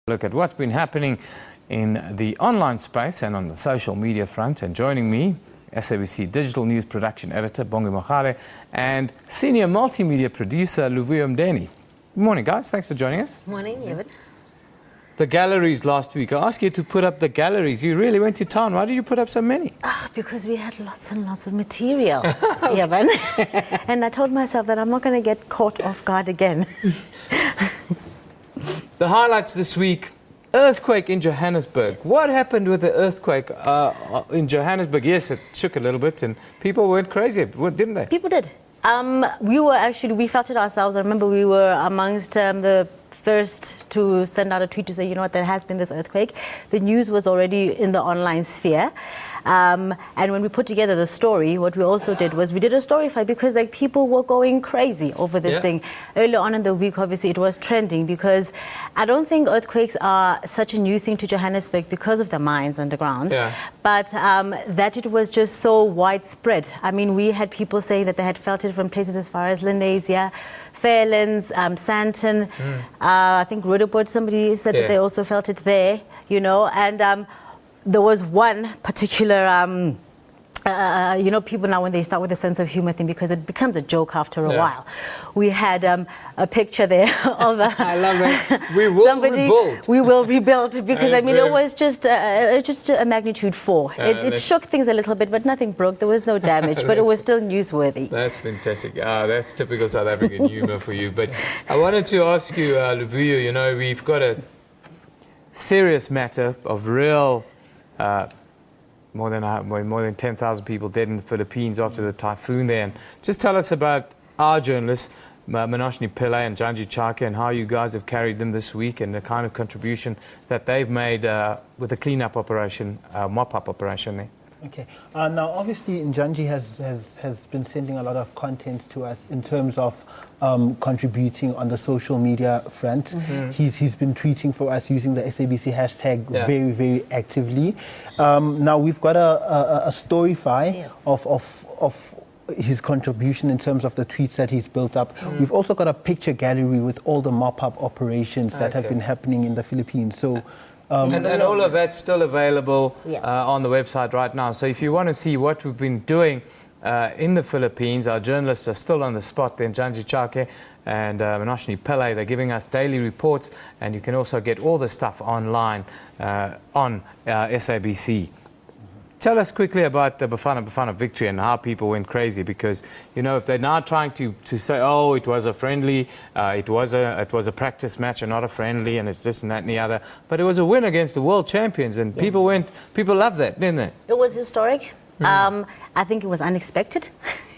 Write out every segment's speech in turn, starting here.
Look at what's been happening in the online space and on the social media front. And joining me, SABC Digital News Production Editor Bongi Mogale and Senior Multimedia Producer Luvuyo Mdeni. Good morning, guys. Thanks for joining us. Morning, Evan. The galleries last week. I asked you to put up the galleries. You really went to town. Why did you put up so many? Because we had lots and lots of material, Evan. And I told myself that I'm not going to get caught off guard again. The highlights this week, earthquake in Johannesburg. What happened with the earthquake in Johannesburg? Yes, it shook a little bit and people went crazy, didn't they? People did. We felt it ourselves. I remember we were amongst the first to send out a tweet to say, you know what, there has been this earthquake. The news was already in the online sphere. And when we put together the story, what we also did was we did a storyfy because people were going crazy over this thing. Earlier on in the week, obviously, it was trending because I don't think earthquakes are such a new thing to Johannesburg because of the mines underground, but that it was just so widespread. I mean, we had people saying that they had felt it from places as far as Lindasia, Fairlands, Sandton, I think Rudderport, somebody said that they also felt it there, you know, and there was one particular, people now when they start with a sense of humor thing, because it becomes a joke after a while. We had a picture there of I love it. We will rebuild. We will rebuild because I mean it was just a magnitude 4. It shook things a little bit, but nothing broke. There was no damage, but it was still newsworthy. That's fantastic. That's typical South African humor for you. But I wanted to ask you, Luvuyo, you know, we've got a serious matter of real. More than 10,000 people dead in the Philippines after the typhoon there. And just tell us about our journalists, Manoshni Pillay and Janji Chake, and how you guys have carried them this week and the kind of contribution that they've made with the cleanup operation, mop-up operation there. Okay. Now, obviously, Njanji has been sending a lot of content to us in terms of contributing on the social media front. He's been tweeting for us using the SABC hashtag very, very actively. Now, we've got a storyfy of his contribution in terms of the tweets that he's built up. We've also got a picture gallery with all the mop-up operations that have been happening in the Philippines. So. And all of that's still available on the website right now. So if you want to see what we've been doing in the Philippines, our journalists are still on the spot there, Janji Chake and Manoshni Pillay. They're giving us daily reports, and you can also get all the stuff online on SABC. Tell us quickly about the Bafana victory and how people went crazy, because you know if they're now trying to say, oh, it was a friendly, it was a practice match and not a friendly, and it's this and that and the other, but it was a win against the world champions, and people loved that, didn't they? It was historic. I think it was unexpected.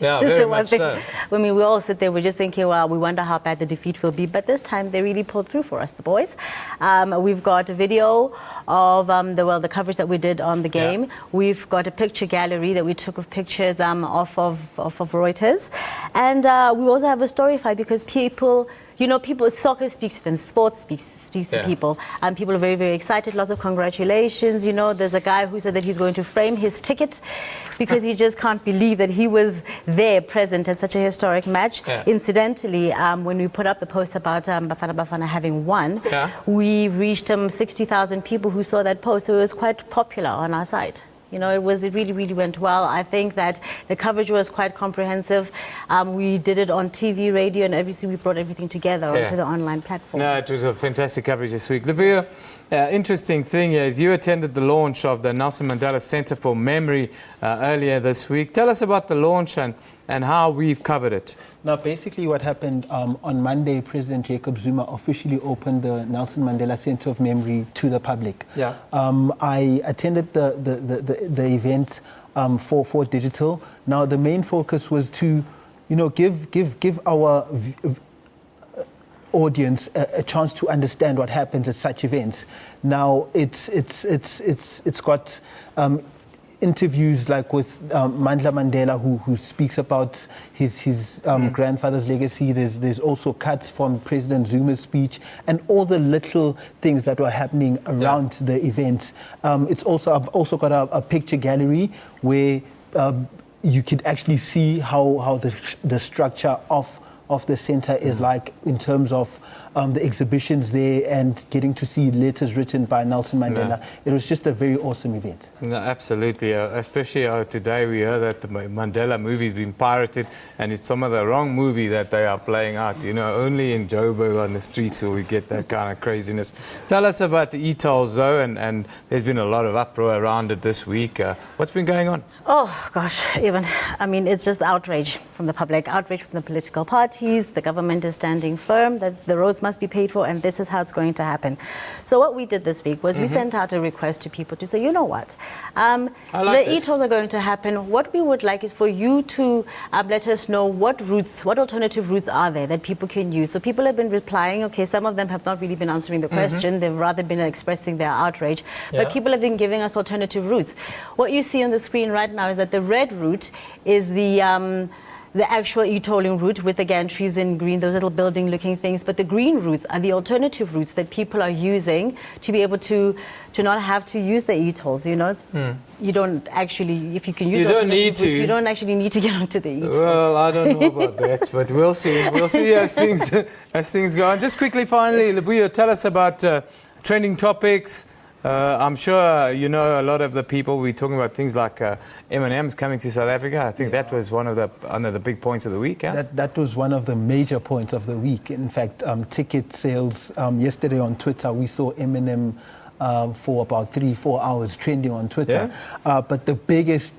Yeah, very much so. I mean, we all sit there, we're just thinking, well, we wonder how bad the defeat will be. But this time, they really pulled through for us, the boys. We've got a video of the coverage that we did on the game. We've got a picture gallery that we took of pictures off of Reuters. And we also have a storyfy because people... You know, soccer speaks to them, sports speaks to people. And people are very, very excited. Lots of congratulations. You know, there's a guy who said that he's going to frame his ticket because he just can't believe that he was there present at such a historic match. Incidentally, when we put up the post about Bafana having won, we reached 60,000 people who saw that post. So it was quite popular on our site. You know, it really, really went well. I think that the coverage was quite comprehensive. We did it on TV, radio, and obviously we brought everything together onto the online platform. No, it was a fantastic coverage this week. Luvuyo, interesting thing is you attended the launch of the Nelson Mandela Center for Memory earlier this week. Tell us about the launch and how we've covered it. Now, basically what happened on Monday, President Jacob Zuma officially opened the Nelson Mandela Center of Memory to the public. I attended the event for digital. Now, the main focus was to, you know, give our audience a chance to understand what happens at such events. Now, it's got interviews like with Mandla Mandela, who speaks about his grandfather's legacy. There's also cuts from President Zuma's speech and all the little things that were happening around the event. I've also got a picture gallery where you could actually see how the structure of the center is like in terms of the exhibitions there and getting to see letters written by Nelson Mandela. It was just a very awesome event. No, absolutely. Especially today we heard that the Mandela movie's been pirated, and it's some of the wrong movie that they are playing out. You know, only in Joburg on the streets will we get that kind of craziness. Tell us about the e-tolls though, and there's been a lot of uproar around it this week. What's been going on? Oh gosh, even, I mean, it's just outrage from the public, outrage from the political parties. The government is standing firm that the roads must be paid for, and this is how it's going to happen. So what we did this week was we sent out a request to people to say, you know what, the e-tolls are going to happen. What we would like is for you to let us know what routes, what alternative routes are there that people can use. So people have been replying. Okay, some of them have not really been answering the question. They've rather been expressing their outrage. But people have been giving us alternative routes. What you see on the screen right now is that the red route is the actual e-tolling route with the gantries in green, those little building looking things. But the green routes are the alternative routes that people are using to be able to not have to use the e-tolls. You know, it's, you don't actually, if you can use you don't need routes, to. You don't actually need to get onto the e-tolls. Well, I don't know about that, but we'll see. We'll see as things go on. Just quickly, finally, Luvuyo, tell us about trending topics. I'm sure you know a lot of the people. We're talking about things like M&M's coming to South Africa. I think that was one of the big points of the week. Yeah? That was one of the major points of the week. In fact, ticket sales yesterday on Twitter, we saw M&M for about 3-4 hours trending on Twitter. Yeah? But the biggest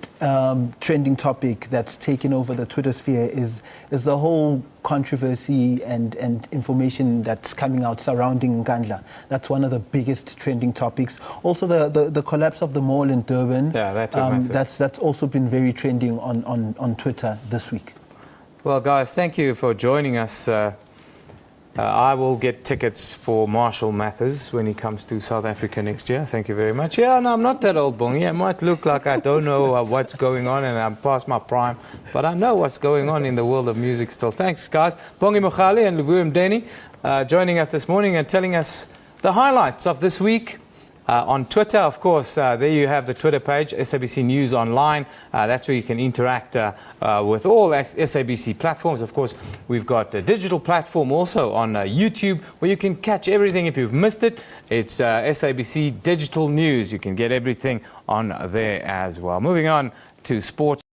trending topic that's taken over the Twitter sphere is the whole controversy and information that's coming out surrounding Nkandla. That's one of the biggest trending topics. Also, the collapse of the mall in Durban. Yeah, that's also been very trending on Twitter this week. Well, guys, thank you for joining us. I will get tickets for Marshall Mathers when he comes to South Africa next year. Thank you very much. Yeah, no, I'm not that old, Bongi. I might look like I don't know what's going on and I'm past my prime, but I know what's going on in the world of music still. Thanks, guys. Bongi Mogale and Luvuyo Mdeni joining us this morning and telling us the highlights of this week. On Twitter, of course, there you have the Twitter page, SABC News Online. That's where you can interact with all SABC platforms. Of course, we've got a digital platform also on YouTube where you can catch everything if you've missed it. It's SABC Digital News. You can get everything on there as well. Moving on to sports.